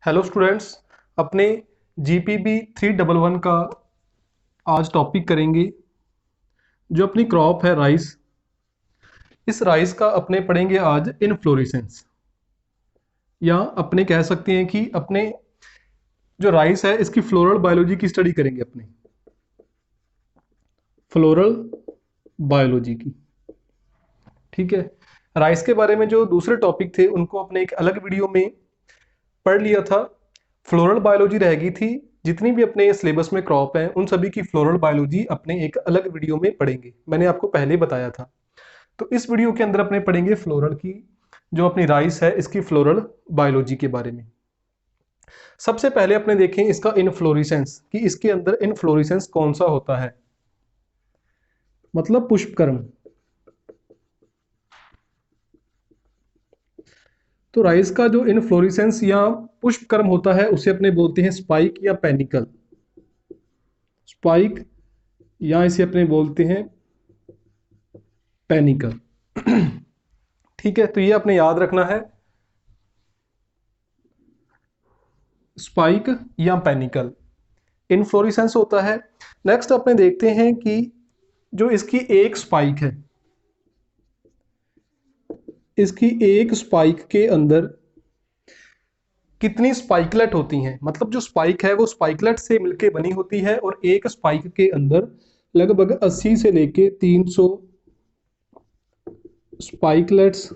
Hello students, अपने जीपीबी 311 का आज टॉपिक करेंगे। जो अपनी क्रॉप है राइस, इस राइस का अपने पढ़ेंगे आज इनफ्लोरेसेंस, या अपने कह सकते हैं कि अपने जो राइस है इसकी फ्लोरल बायोलॉजी की स्टडी करेंगे। अपने फ्लोरल बायोलॉजी की, ठीक है। राइस के बारे में जो दूसरे टॉपिक थे उनको अपने एक अलग वीडियो में पढ़ लिया था। फ्लोरल बायोलॉजी रहेगी थी। जितनी भी अपने सिलेबस में क्रॉप हैं उन सभी की फ्लोरल बायोलॉजी अपने एक अलग वीडियो में पढ़ेंगे, मैंने आपको पहले बताया था। तो इस वीडियो के अंदर अपने पढ़ेंगे फ्लोरल की, जो अपनी राइस है इसकी फ्लोरल बायोलॉजी के बारे में। सबसे पहले अपने देखें इसका इनफ्लोरेसेंस, कि इसके अंदर इनफ्लोरेसेंस कौन सा होता है, मतलब पुष्पक्रम। तो राइस का जो इनफ्लोरेसेंस या पुष्पक्रम होता है उसे अपने बोलते हैं स्पाइक या पेनिकल। स्पाइक या इसे अपने बोलते हैं पेनिकल। ठीक है, तो ये अपने याद रखना है, स्पाइक या पेनिकल इनफ्लोरेसेंस होता है। नेक्स्ट अपने देखते हैं कि जो इसकी एक स्पाइक है, इसकी एक स्पाइक के अंदर कितनी स्पाइकलेट होती हैं। मतलब जो स्पाइक है वो स्पाइकलेट से मिलके बनी होती है और एक स्पाइक के अंदर लगभग 80 से लेके 300 स्पाइकलेट्स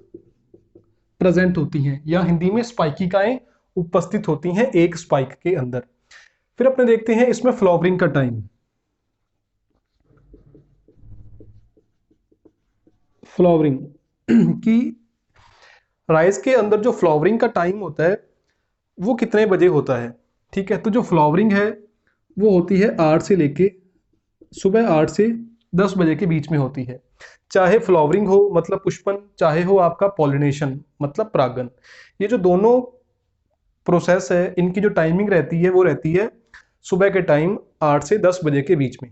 प्रेजेंट होती हैं, या हिंदी में स्पाइकिकाएं उपस्थित होती हैं एक स्पाइक के अंदर। फिर अपने देखते हैं इसमें फ्लावरिंग का टाइम। फ्लावरिंग की राइस के अंदर जो फ्लावरिंग का टाइम होता है वो कितने बजे होता है। ठीक है, तो जो फ्लावरिंग है वो होती है 8 से लेके सुबह 8 से 10 बजे के बीच में होती है। चाहे फ्लावरिंग हो मतलब पुष्पन, चाहे हो आपका पॉलिनेशन मतलब परागन, ये जो दोनों प्रोसेस है इनकी जो टाइमिंग रहती है वो रहती है सुबह के टाइम 8 से 10 बजे के बीच में।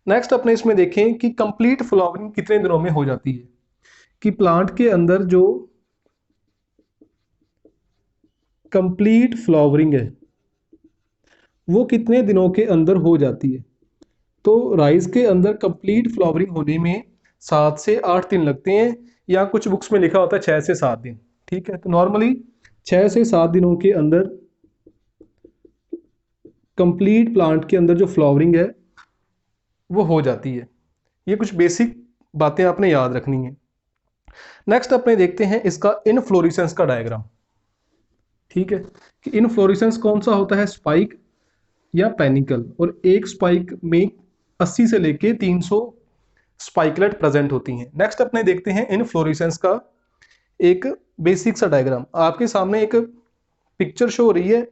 नेक्स्ट अपने इसमें देखें कि कंप्लीट फ्लावरिंग कितने दिनों में हो जाती है, कि प्लांट के अंदर जो कंप्लीट फ्लावरिंग है वो कितने दिनों के अंदर हो जाती है। तो राइस के अंदर कंप्लीट फ्लावरिंग होने में 7 से 8 दिन लगते हैं, या कुछ बुक्स में लिखा होता है 6 से 7 दिन। ठीक है, तो नॉर्मली 6 से 7 दिनों के अंदर कंप्लीट प्लांट के अंदर जो फ्लावरिंग है वो हो जाती है। ये कुछ बेसिक बातें आपने याद रखनी है। नेक्स्ट अपने देखते हैं इसका इनफ्लोरेसेंस का डायग्राम। ठीक है, कि इनफ्लोरेसेंस कौन सा होता है, स्पाइक या पेनिकल, और एक स्पाइक में 80 से लेके 300 स्पाइकलेट प्रेजेंट होती हैं। नेक्स्ट अपने देखते हैं इनफ्लोरेसेंस का एक बेसिक सा डायग्राम। आपके सामने एक पिक्चर शो हो रही है,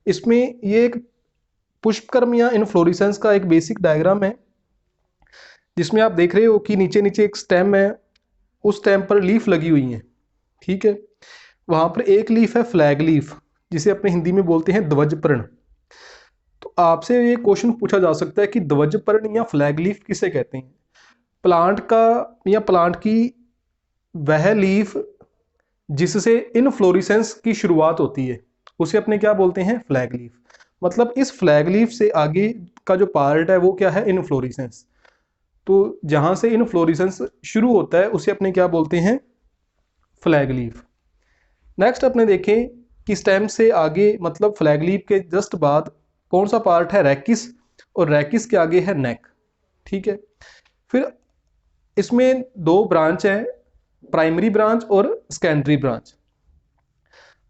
इसमें ये एक पुष्पक्रम या इनफ्लोरेसेंस का एक बेसिक डायग्राम है, जिसमें आप देख रहे हो कि नीचे नीचे एक स्टेम है, उस स्टेम पर लीफ लगी हुई है। ठीक है, वहां पर एक लीफ है फ्लैग लीफ, जिसे अपने हिंदी में बोलते हैं ध्वजपर्ण। तो आपसे ये क्वेश्चन पूछा जा सकता है कि ध्वजपर्ण या फ्लैग लीफ किसे कहते हैं। प्लांट का या प्लांट की वह लीफ जिससे इनफ्लोरेसेंस की शुरुआत होती है उसे अपने क्या बोलते हैं, फ्लैग लीफ। मतलब इस फ्लैग लीफ से आगे का जो पार्ट है वो क्या है, इनफ्लोरेसेंस। तो जहां से इनफ्लोरेसेंस शुरू होता है उसे अपने क्या बोलते हैं, फ्लैग लीफ। नेक्स्ट अपने देखें कि स्टेम से आगे मतलब फ्लैग लीफ के जस्ट बाद कौन सा पार्ट है, रैकिस, और रैकिस के आगे है नेक। ठीक है, फिर इसमें दो ब्रांच है, प्राइमरी ब्रांच और सेकेंडरी ब्रांच।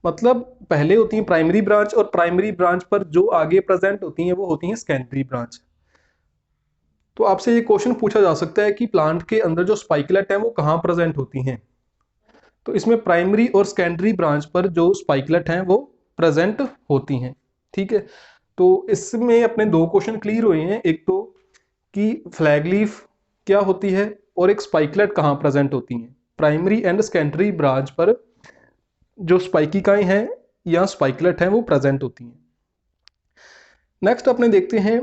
मतलब पहले होती है प्राइमरी ब्रांच, और प्राइमरी ब्रांच पर जो आगे प्रेजेंट होती हैं वो होती हैं सेकेंडरी ब्रांच। तो आपसे ये क्वेश्चन पूछा जा सकता है कि प्लांट के अंदर जो स्पाइकलेट है वो कहाँ प्रेजेंट होती हैं। तो इसमें प्राइमरी और सेकेंडरी ब्रांच पर जो स्पाइकलेट हैं वो प्रेजेंट होती हैं। ठीक है, तो इसमें अपने दो क्वेश्चन क्लियर हुए हैं, एक तो कि फ्लैग लीफ क्या होती है और एक स्पाइकलेट कहाँ प्रेजेंट होती हैं। प्राइमरी एंड सेकेंडरी ब्रांच पर जो स्पाइकिकाएं हैं या स्पाइकलेट हैं वो प्रेजेंट होती हैं। नेक्स्ट अपने देखते हैं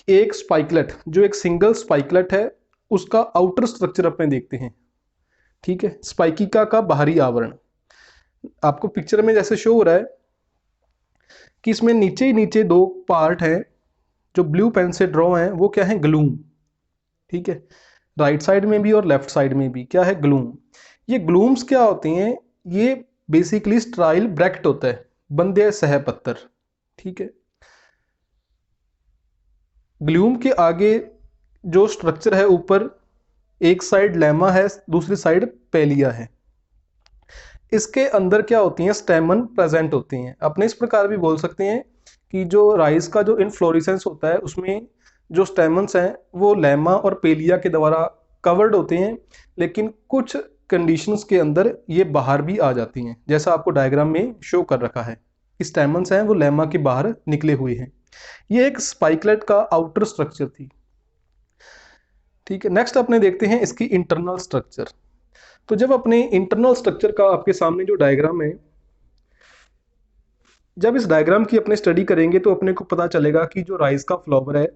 एक स्पाइकलेट, जो एक सिंगल स्पाइकलेट है उसका आउटर स्ट्रक्चर अपने देखते हैं। ठीक है, स्पाइकिका का बाहरी आवरण। आपको पिक्चर में जैसे शो हो रहा है कि इसमें नीचे ही नीचे दो पार्ट हैं जो ब्लू पेन से ड्रॉ हैं, वो क्या है, ग्लूम। ठीक है, राइट साइड में भी और लेफ्ट साइड में भी क्या है, ग्लूम। ये ग्लूम्स क्या होते हैं, ये बेसिकली स्ट्राइल ब्रैक्ट होता है, बंदे सहपत्तर। ठीक है, ग्लूम के आगे जो स्ट्रक्चर है, ऊपर एक साइड लेमा है, दूसरी साइड पेलिया है। इसके अंदर क्या होती हैं, स्टेमन प्रेजेंट होती हैं। अपने इस प्रकार भी बोल सकते हैं कि जो राइस का जो इनफ्लोरेसेंस होता है उसमें जो स्टेमन्स हैं वो लेमा और पेलिया के द्वारा कवर्ड होते हैं, लेकिन कुछ कंडीशंस के अंदर ये बाहर भी आ जाती हैं, जैसा आपको डायग्राम में शो कर रखा है। स्टेमन्स हैं वो लेमा के बाहर निकले हुए हैं। ये एक स्पाइकलेट का आउटर स्ट्रक्चर थी। ठीक है, नेक्स्ट अपने देखते हैं इसकी इंटरनल स्ट्रक्चर। तो जब अपने इंटरनल स्ट्रक्चर का आपके सामने जो डायग्राम है, जब इस डायग्राम की अपने स्टडी करेंगे तो अपने को पता चलेगा कि जो राइस का फ्लावर है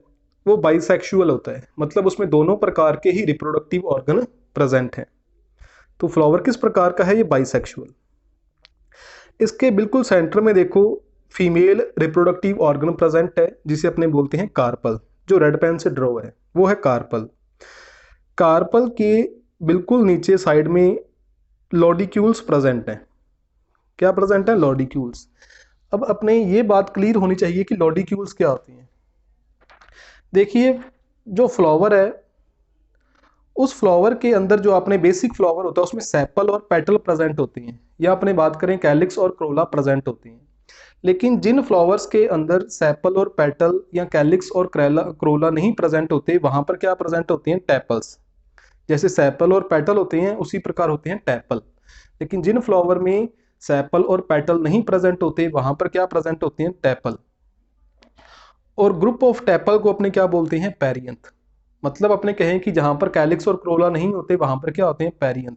वो बाइसेक्सुअल होता है, मतलब उसमें दोनों प्रकार के ही रिप्रोडक्टिव ऑर्गन प्रेजेंट हैं। तो फ्लावर किस प्रकार का है, ये बाइसेक्सुअल। इसके बिल्कुल सेंटर में देखो फीमेल रिप्रोडक्टिव ऑर्गन प्रेजेंट है, जिसे अपने बोलते हैं कार्पल। जो रेड पेन से ड्रॉ है वो है कार्पल। कार्पल के बिल्कुल नीचे साइड में लॉडिक्यूल्स प्रेजेंट हैं। क्या प्रेजेंट है, लॉडिक्यूल्स। अब अपने ये बात क्लियर होनी चाहिए कि लॉडिक्यूल्स क्या होती हैं। देखिए, जो फ्लावर है उस फ्लावर के अंदर जो अपने बेसिक फ्लावर होता है उसमें सेपल और पेटल प्रेजेंट होती हैं, या अपने बात करें कैलिक्स और क्रोला प्रेजेंट होती हैं। लेकिन जिन फ्लावर्स के अंदर सेपल और पेटल या कैलिक्स और क्रोला नहीं प्रेजेंट होते, वहां पर क्या प्रेजेंट होती हैं, टेपल्स। जैसे सेपल और पेटल होते हैं उसी प्रकार होते हैं टेपल। लेकिन जिन फ्लावर में सेपल और पेटल नहीं प्रेजेंट होते, वहां पर क्या प्रेजेंट होते हैं, टेपल। और ग्रुप ऑफ टेपल को अपने क्या बोलते हैं, पेरियंथ। मतलब अपने कहें कि जहां पर कैलिक्स और क्रोला नहीं होते वहां पर क्या होते हैं, पेरियंथ।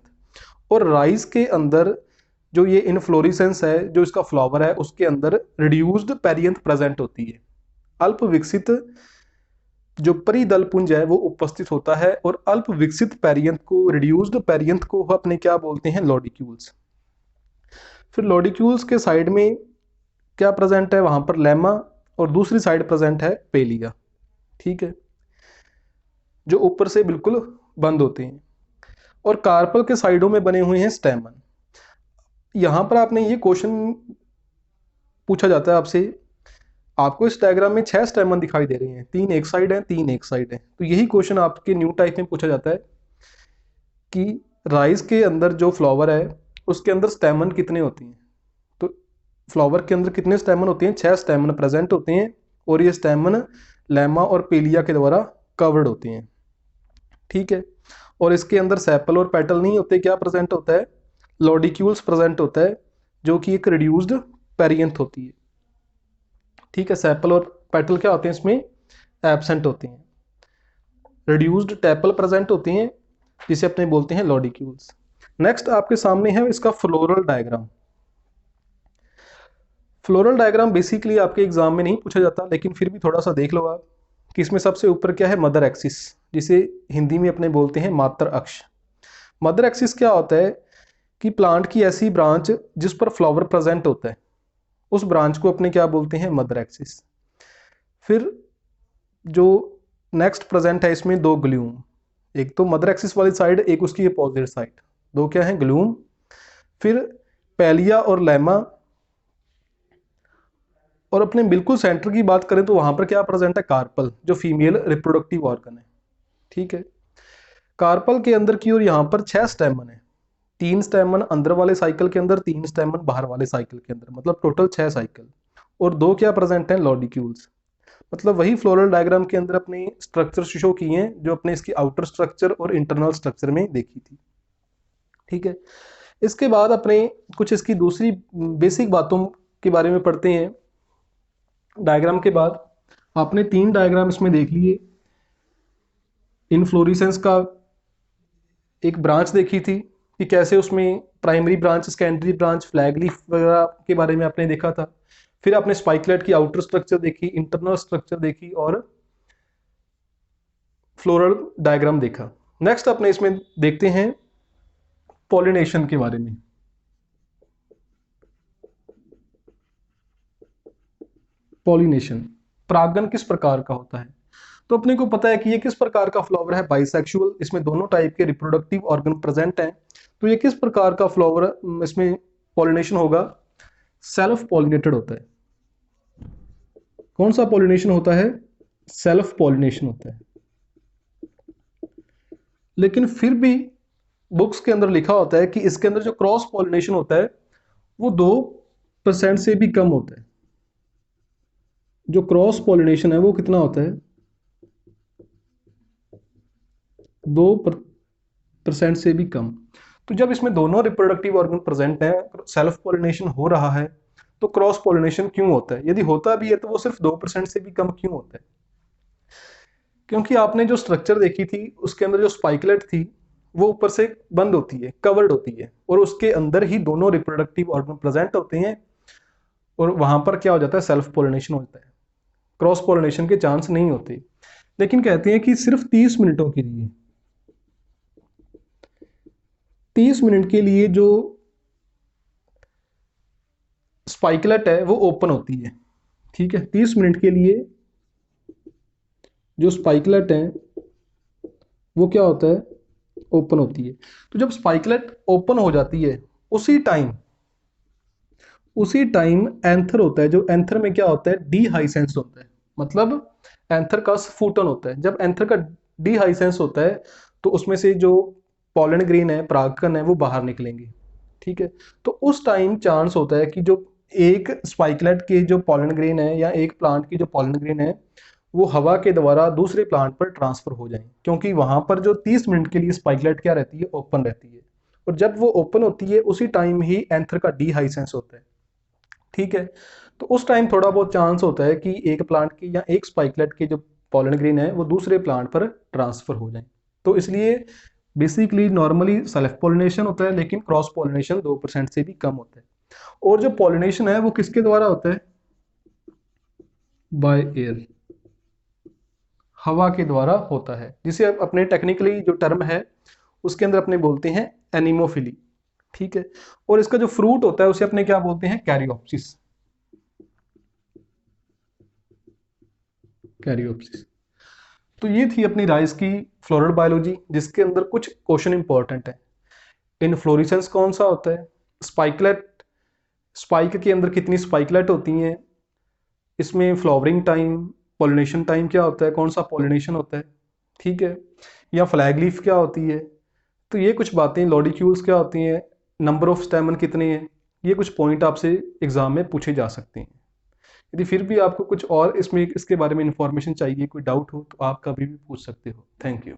और राइस के अंदर जो ये इनफ्लोरिसेंस है, जो इसका फ्लावर है, उसके अंदर रिड्यूस्ड पेरियंथ प्रेजेंट होती है। अल्प विकसित जो परिदल पुंज है वो उपस्थित होता है, और अल्प विकसित पेरियंथ को, रिड्यूस्ड पेरियंथ को अपने क्या बोलते हैं, लॉडिक्यूल्स। फिर लॉडिक्यूल्स के साइड में क्या प्रेजेंट है, वहां पर लेमा, और दूसरी साइड प्रेजेंट है पेलिया। ठीक है, जो ऊपर से बिल्कुल बंद होते हैं। और कार्पल के साइडों में बने हुए हैं स्टेमन। यहां पर आपने ये क्वेश्चन पूछा जाता है आपसे, आपको इस डायग्राम में 6 स्टेमन दिखाई दे रहे हैं, 3 एक साइड है, 3 एक साइड है। तो यही क्वेश्चन आपके न्यू टाइप में पूछा जाता है कि राइस के अंदर जो फ्लावर है उसके अंदर स्टेमन कितने होते हैं। तो फ्लावर के अंदर कितने स्टेमन होते हैं, 6 स्टेमन प्रेजेंट होते हैं, और ये स्टेमन लेमा और पेलिया के द्वारा कवर्ड होते हैं। ठीक है, और इसके अंदर सेपल और पेटल नहीं होते, क्या प्रेजेंट होता है, लॉडिक्यूल्स प्रेजेंट होता है, जो कि एक रिड्यूस्ड पेरियंथ होती है। ठीक है, सेपल और पेटल क्या होते हैं, इसमें एब्सेंट होते हैं। रिड्यूस्ड टेपल प्रेजेंट होती हैं, जिसे अपने बोलते हैं लॉडिक्यूल्स। नेक्स्ट आपके सामने है इसका floral diagram. Floral diagram basically आपके एग्जाम में नहीं पूछा जाता, लेकिन फिर भी थोड़ा सा देख लो आप कि इसमें सबसे ऊपर क्या है, मदर एक्सिस, जिसे हिंदी में अपने बोलते हैं मात्र अक्ष। मदर एक्सिस क्या होता है कि प्लांट की ऐसी ब्रांच जिस पर फ्लावर प्रेजेंट होता है, उस ब्रांच को अपने क्या बोलते हैं, मदर एक्सिस। फिर जो नेक्स्ट प्रेजेंट है इसमें दो ग्लूम, एक तो मदर एक्सिस वाली साइड, एक उसकी अपोजिट साइड, दो क्या है, ग्लूम। फिर पेलिया और लेमा। और अपने बिल्कुल सेंटर की बात करें तो वहां पर क्या प्रेजेंट है, कार्पल, जो फीमेल रिप्रोडक्टिव ऑर्गन है। ठीक है, कार्पल के अंदर की ओर यहाँ पर 6 स्टेमन है, 3 स्टेमन अंदर वाले साइकिल के अंदर, 3 स्टेमन बाहर वाले साइकिल के अंदर, मतलब टोटल 6 साइकिल। और दो क्या प्रेजेंट है, लॉडिक्यूल्स। मतलब वही फ्लोरल डायग्राम के अंदर अपने स्ट्रक्चर शो किए हैं जो अपने इसकी आउटर स्ट्रक्चर और इंटरनल स्ट्रक्चर में देखी थी। ठीक है, इसके बाद अपने कुछ इसकी दूसरी बेसिक बातों के बारे में पढ़ते हैं। डायग्राम के बाद आपने 3 डायग्राम इसमें देख लिए। इनफ्लोरेसेंस का एक ब्रांच देखी थी कि कैसे उसमें primary branch, secondary branch, flag leaf वगैरह के बारे में आपने देखा था। फिर आपने स्पाइकलेट की आउटर स्ट्रक्चर देखी, इंटरनल स्ट्रक्चर देखी, और फ्लोरल डायग्राम देखा। नेक्स्ट अपने इसमें देखते हैं पॉलिनेशन के बारे में। पॉलिनेशन, परागन किस प्रकार का होता है? तो अपने को पता है कि ये किस प्रकार का फ्लावर है, बाइसेक्सुअल, इसमें दोनों टाइप के रिप्रोडक्टिव ऑर्गन प्रेजेंट हैं। तो ये किस प्रकार का फ्लावर इसमें पॉलिनेशन होगा? सेल्फ पॉलिनेटेड होता है। कौन सा पॉलिनेशन होता है? सेल्फ पॉलिनेशन होता है। लेकिन फिर भी बुक्स के अंदर लिखा होता है कि इसके अंदर जो क्रॉस पॉलिनेशन होता है वो 2% से भी कम होता है। जो क्रॉस पॉलिनेशन है वो कितना होता है? 2% से भी कम। तो जब इसमें दोनों रिप्रोडक्टिव ऑर्गन प्रेजेंट हैं, सेल्फ पॉलिनेशन हो रहा है, तो क्रॉस पॉलिनेशन क्यों होता है? यदि होता भी है तो वो सिर्फ 2% से भी कम क्यों होता है? क्योंकि आपने जो स्ट्रक्चर देखी थी उसके अंदर जो स्पाइकलेट थी वो ऊपर से बंद होती है, कवर्ड होती है, और उसके अंदर ही दोनों रिप्रोडक्टिव ऑर्गन प्रेजेंट होते हैं, और वहां पर क्या हो जाता है? सेल्फ पॉलिनेशन होता है। क्रॉस पॉलिनेशन के चांस नहीं होते। लेकिन कहते हैं कि सिर्फ 30 मिनटों के लिए, 30 मिनट के लिए जो स्पाइकलेट है वो ओपन होती है। ठीक है, 30 मिनट के लिए जो स्पाइकलेट है वो क्या होता है? ओपन होती है। तो जब स्पाइकलेट ओपन हो जाती है उसी टाइम एंथर होता है। जो एंथर में क्या होता है? डीहाइसेंस होता है, मतलब एंथर का स्फुटन होता है। जब एंथर का डीहाइसेंस होता है तो उसमें से जो पॉलन ग्रेन है, परागकण है, वो बाहर निकलेंगे। ठीक है, तो उस टाइम चांस होता है कि जो एक स्पाइकलेट के जो पॉलन ग्रेन है या एक प्लांट की जो पॉलन ग्रेन है वो हवा के द्वारा दूसरे प्लांट पर ट्रांसफर हो जाए, क्योंकि वहां पर जो 30 मिनट के लिए स्पाइकलेट क्या रहती है? ओपन रहती है। और जब वो ओपन होती है उसी टाइम ही एंथर का डीहाइसेंस होता है। ठीक है, तो उस टाइम थोड़ा बहुत चांस होता है कि एक प्लांट की या एक स्पाइकलेट के जो पॉलन ग्रेन है वो दूसरे प्लांट पर ट्रांसफर हो जाए। तो इसलिए बेसिकली नॉर्मली सेल्फ पॉलिनेशन होता है, लेकिन क्रॉस पॉलिनेशन 2% से भी कम होता है। और जो पॉलिनेशन है वो किसके द्वारा होता है? बाय एयर, हवा के द्वारा होता है, जिसे अपने टेक्निकली जो टर्म है उसके अंदर अपने बोलते हैं एनिमोफिली। ठीक है, और इसका जो फ्रूट होता है उसे अपने क्या बोलते हैं? कैरियोप्सिस। कैरियोप्सिस। तो ये थी अपनी राइस की फ्लोरल बायोलॉजी, जिसके अंदर कुछ क्वेश्चन इंपॉर्टेंट है। इनफ्लोरेसेंस कौन सा होता है? स्पाइकलेट, स्पाइक के अंदर कितनी स्पाइकलेट होती हैं? इसमें फ्लावरिंग टाइम, पॉलिनेशन टाइम क्या होता है? कौन सा पॉलिनेशन होता है? ठीक है, या फ्लैग लीफ क्या होती है? तो ये कुछ बातें, लॉडिक्यूल्स क्या होती हैं, नंबर ऑफ स्टेमन कितने हैं, ये कुछ पॉइंट आपसे एग्जाम में पूछे जा सकते हैं। यदि फिर भी आपको कुछ और इसमें इसके बारे में इंफॉर्मेशन चाहिए, कोई डाउट हो, तो आप कभी भी पूछ सकते हो। Thank you.